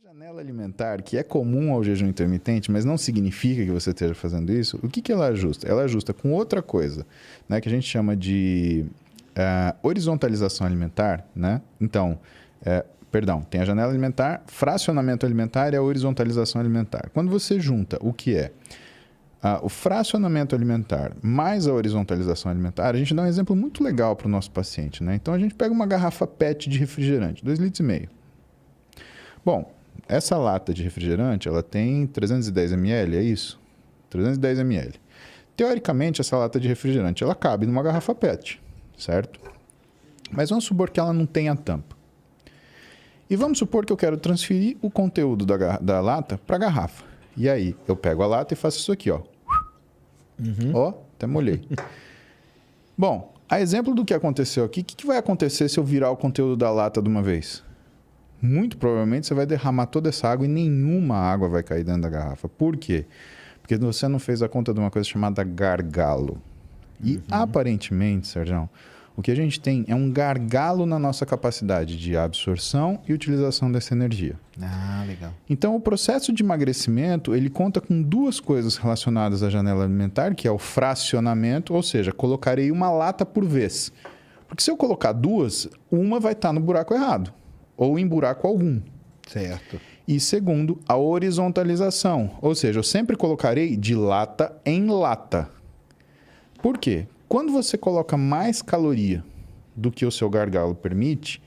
Janela alimentar, que é comum ao jejum intermitente, mas não significa que você esteja fazendo isso, o que, que ela ajusta? Ela ajusta com outra coisa, né, que a gente chama de horizontalização alimentar, né? Então, tem a janela alimentar, fracionamento alimentar e a horizontalização alimentar. Quando você junta o que é o fracionamento alimentar mais a horizontalização alimentar, a gente dá um exemplo muito legal para o nosso paciente, né? Então, a gente pega uma garrafa PET de refrigerante, 2,5 litros. Bom, essa lata de refrigerante, ela tem 310 ml, é isso? 310 ml. Teoricamente, essa lata de refrigerante, ela cabe numa garrafa PET, certo? Mas vamos supor que ela não tenha tampa. E vamos supor que eu quero transferir o conteúdo da lata para a garrafa. E aí, eu pego a lata e faço isso aqui, ó. Ó, até molhei. Bom, a exemplo do que aconteceu aqui, o que vai acontecer se eu virar o conteúdo da lata de uma vez? Muito provavelmente você vai derramar toda essa água e nenhuma água vai cair dentro da garrafa. Por quê? Porque você não fez a conta de uma coisa chamada gargalo. E aparentemente, Sérgio, o que a gente tem é um gargalo na nossa capacidade de absorção e utilização dessa energia. Ah, legal. Então, o processo de emagrecimento, ele conta com duas coisas relacionadas à janela alimentar, que é o fracionamento, ou seja, colocarei uma lata por vez. Porque se eu colocar duas, uma vai estar no buraco errado, ou em buraco algum. Certo. E segundo, a horizontalização, ou seja, eu sempre colocarei de lata em lata. Por quê? Quando você coloca mais caloria do que o seu gargalo permite,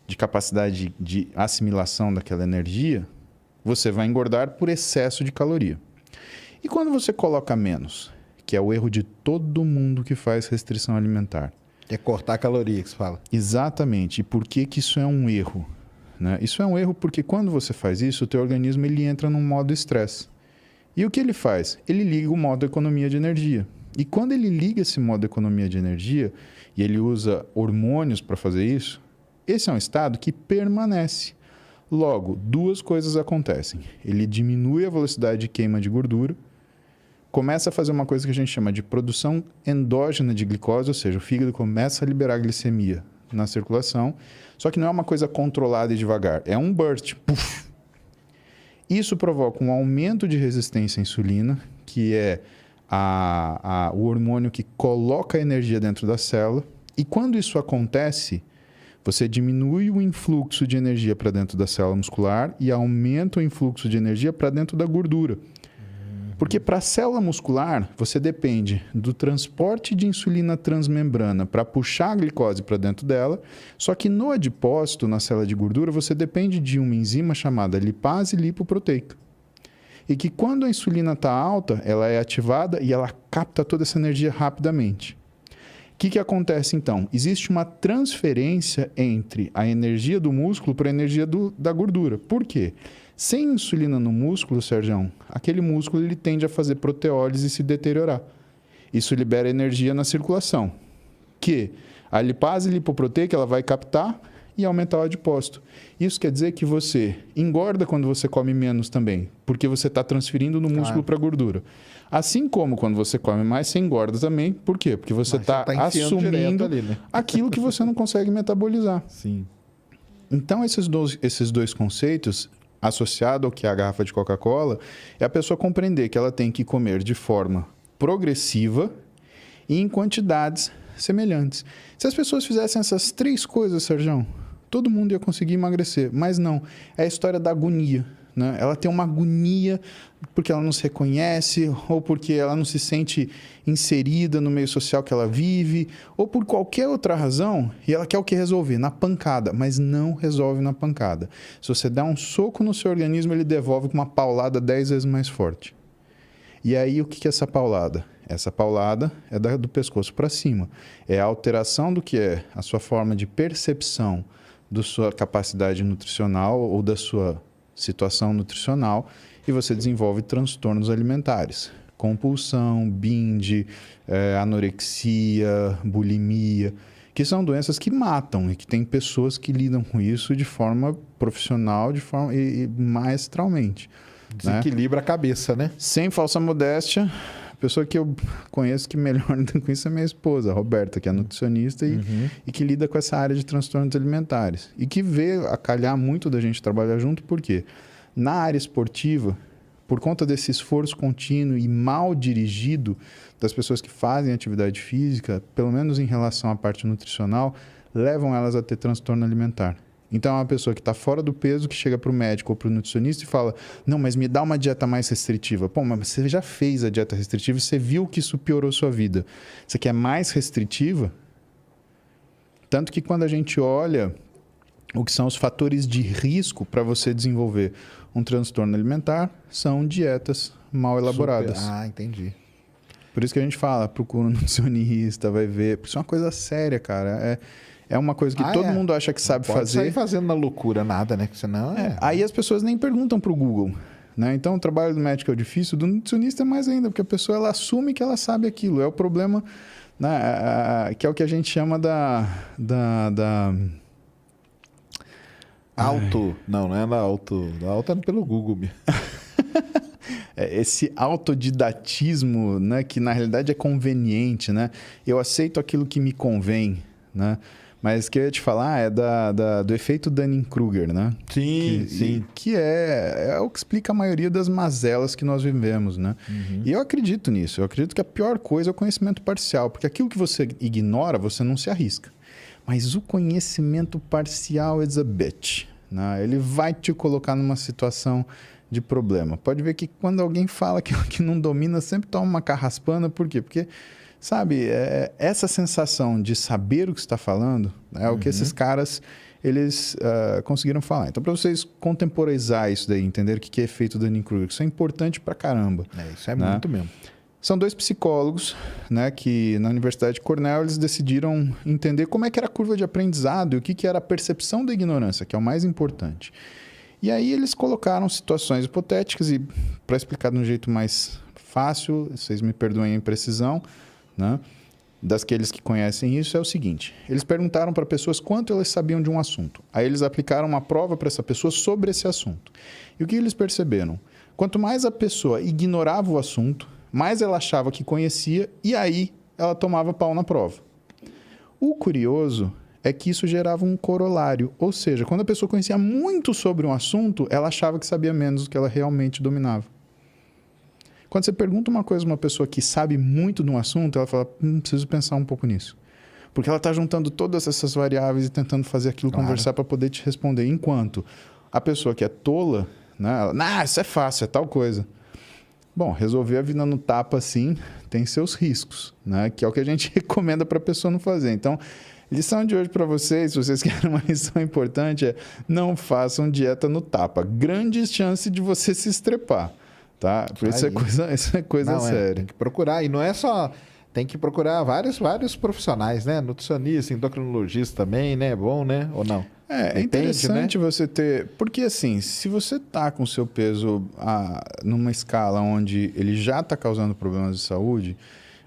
de capacidade de assimilação daquela energia, você vai engordar por excesso de caloria. E quando você coloca menos, que é o erro de todo mundo que faz restrição alimentar. É cortar a caloria que você fala. Exatamente. E por que que isso é um erro? Né? Isso é um erro porque quando você faz isso, o teu organismo ele entra num modo estresse. E o que ele faz? Ele liga o modo economia de energia. E quando ele liga esse modo economia de energia, e ele usa hormônios para fazer isso, esse é um estado que permanece. Logo, duas coisas acontecem. Ele diminui a velocidade de queima de gordura, começa a fazer uma coisa que a gente chama de produção endógena de glicose, ou seja, o fígado começa a liberar glicemia na circulação, só que não é uma coisa controlada e devagar, é um burst. Puff. Isso provoca um aumento de resistência à insulina, que é o hormônio que coloca a energia dentro da célula. E quando isso acontece, você diminui o influxo de energia para dentro da célula muscular e aumenta o influxo de energia para dentro da gordura. Porque para a célula muscular, você depende do transporte de insulina transmembrana para puxar a glicose para dentro dela, só que no adipócito, na célula de gordura, você depende de uma enzima chamada lipase lipoproteica. E que quando a insulina está alta, ela é ativada e ela capta toda essa energia rapidamente. O que acontece então? Existe uma transferência entre a energia do músculo para a energia da gordura. Por quê? Sem insulina no músculo, Sérgio, aquele músculo ele tende a fazer proteólise e se deteriorar. Isso libera energia na circulação, que a lipase lipoproteica ela vai captar e aumentar o adipócito. Isso quer dizer que você engorda quando você come menos também, porque você está transferindo no músculo para a gordura. Assim como quando você come mais, você engorda também. Por quê? Porque você está assumindo ali, né? Aquilo que você não consegue metabolizar. Sim. Então, esses dois conceitos, associado ao que é a garrafa de Coca-Cola, é a pessoa compreender que ela tem que comer de forma progressiva e em quantidades semelhantes. Se as pessoas fizessem essas três coisas, Sérgio, todo mundo ia conseguir emagrecer. Mas não, é a história da agonia. Né? Ela tem uma agonia porque ela não se reconhece, ou porque ela não se sente inserida no meio social que ela vive, ou por qualquer outra razão, e ela quer o que resolver? Na pancada, mas não resolve na pancada. Se você dá um soco no seu organismo, ele devolve com uma paulada 10 vezes mais forte. E aí, o que é essa paulada? Essa paulada é do pescoço para cima. É a alteração do que é a sua forma de percepção da sua capacidade nutricional ou da sua situação nutricional, e você desenvolve transtornos alimentares. Compulsão, binge, anorexia, bulimia, que são doenças que matam e que tem pessoas que lidam com isso de forma profissional e maestralmente. Desequilibra, né? A cabeça, né? Sem falsa modéstia, a pessoa que eu conheço que melhor lida com isso é minha esposa, a Roberta, que é nutricionista e que lida com essa área de transtornos alimentares. E que vê a calhar muito da gente trabalhar junto, por quê? Na área esportiva, por conta desse esforço contínuo e mal dirigido das pessoas que fazem atividade física, pelo menos em relação à parte nutricional, levam elas a ter transtorno alimentar. Então, é uma pessoa que está fora do peso, que chega para o médico ou para o nutricionista e fala, não, mas me dá uma dieta mais restritiva. Pô, mas você já fez a dieta restritiva e você viu que isso piorou sua vida. Você quer mais restritiva? Tanto que quando a gente olha o que são os fatores de risco para você desenvolver um transtorno alimentar, são dietas mal elaboradas. Entendi. Por isso que a gente fala, procura um nutricionista, vai ver. Porque isso é uma coisa séria, cara. É uma coisa que todo mundo acha que sabe fazer. Não pode sair fazendo na loucura nada, né? Senão Aí as pessoas nem perguntam para o Google. Né? Então, o trabalho do médico é difícil, do nutricionista é mais ainda, porque a pessoa ela assume que ela sabe aquilo. É o problema, né? Que é o que a gente chama da Não é da auto. Da auto é pelo Google mesmo. Esse autodidatismo, né? Que na realidade é conveniente, né? Eu aceito aquilo que me convém, né? Mas o que eu ia te falar é do efeito Dunning-Kruger, né? Sim. Que é o que explica a maioria das mazelas que nós vivemos, né? Uhum. E eu acredito nisso. Eu acredito que a pior coisa é o conhecimento parcial. Porque aquilo que você ignora, você não se arrisca. Mas o conhecimento parcial is a bitch, né? Ele vai te colocar numa situação de problema. Pode ver que quando alguém fala que não domina, sempre toma uma carraspana. Por quê? Porque... Sabe, essa sensação de saber o que está falando é o que esses caras eles conseguiram falar. Então, para vocês contemporizar isso daí, entender o que é efeito Dunning-Kruger, isso é importante pra caramba. Isso é muito mesmo. São 2 psicólogos, né, que na Universidade de Cornell eles decidiram entender como é que era a curva de aprendizado e o que era a percepção da ignorância, que é o mais importante. E aí eles colocaram situações hipotéticas e, para explicar de um jeito mais fácil, vocês me perdoem a imprecisão, né? Daqueles que conhecem isso, é o seguinte. Eles perguntaram para pessoas quanto elas sabiam de um assunto. Aí eles aplicaram uma prova para essa pessoa sobre esse assunto. E o que eles perceberam? Quanto mais a pessoa ignorava o assunto, mais ela achava que conhecia e aí ela tomava pau na prova. O curioso é que isso gerava um corolário. Ou seja, quando a pessoa conhecia muito sobre um assunto, ela achava que sabia menos do que ela realmente dominava. Quando você pergunta uma coisa a uma pessoa que sabe muito de um assunto, ela fala, preciso pensar um pouco nisso. Porque ela está juntando todas essas variáveis e tentando fazer aquilo conversar para poder te responder. Enquanto a pessoa que é tola, né, ela, isso é fácil, é tal coisa. Bom, resolver a vida no tapa assim tem seus riscos, né, que é o que a gente recomenda para a pessoa não fazer. Então, lição de hoje para vocês, se vocês querem uma lição importante, é não façam dieta no tapa. Grande chance de você se estrepar. Tá? Por isso é coisa séria. Tem que procurar. E não é só... Tem que procurar vários profissionais, né? Nutricionista, endocrinologista também, né? É bom, né? Ou não? É interessante, né? Você ter... Porque assim, se você tá com o seu peso numa escala onde ele já está causando problemas de saúde,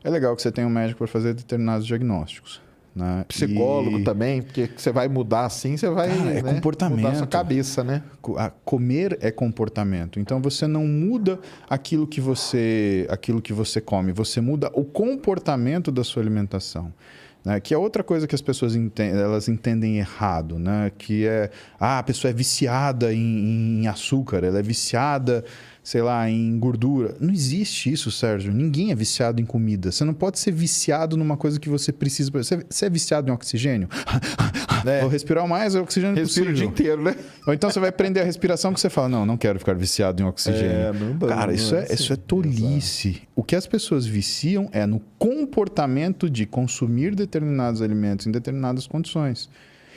é legal que você tenha um médico para fazer determinados diagnósticos. Né? Psicólogo também, porque você vai mudar assim, você vai comportamento. Mudar a sua cabeça, né? Comer é comportamento. Então, você não muda aquilo que você come, você muda o comportamento da sua alimentação. Né? Que é outra coisa que as pessoas elas entendem errado, né? Que é, a pessoa é viciada em açúcar, ela é viciada, sei lá, em gordura. Não existe isso, Sérgio. Ninguém é viciado em comida. Você não pode ser viciado numa coisa que você precisa. Você é viciado em oxigênio? Vou respirar o mais oxigênio possível. O dia inteiro, né? Ou então você vai prender a respiração que você fala, não quero ficar viciado em oxigênio. Cara, isso é tolice. Exato. O que as pessoas viciam é no comportamento de consumir determinados alimentos em determinadas condições.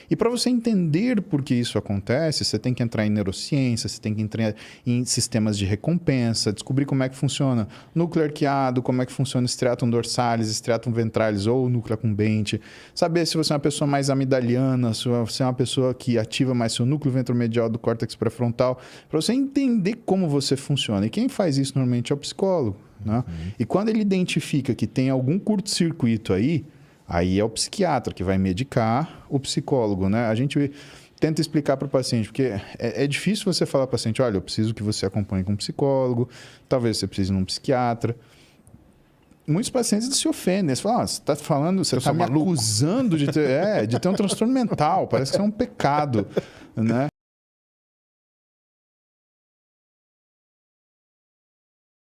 E para você entender por que isso acontece, você tem que entrar em neurociência, você tem que entrar em sistemas de recompensa, descobrir como é que funciona núcleo arqueado, como é que funciona striatum dorsalis, striatum ventralis ou núcleo accumbente, saber se você é uma pessoa mais amigdaliana, se você é uma pessoa que ativa mais seu núcleo ventromedial do córtex pré-frontal, para você entender como você funciona. E quem faz isso normalmente é o psicólogo. Né? E quando ele identifica que tem algum curto-circuito aí é o psiquiatra que vai medicar o psicólogo, né? A gente tenta explicar para o paciente, porque é difícil você falar para o paciente, olha, eu preciso que você acompanhe com um psicólogo, talvez você precise de um psiquiatra. Muitos pacientes se ofendem, eles falam, você está falando, você está me acusando de ter um transtorno mental, parece que é um pecado, né?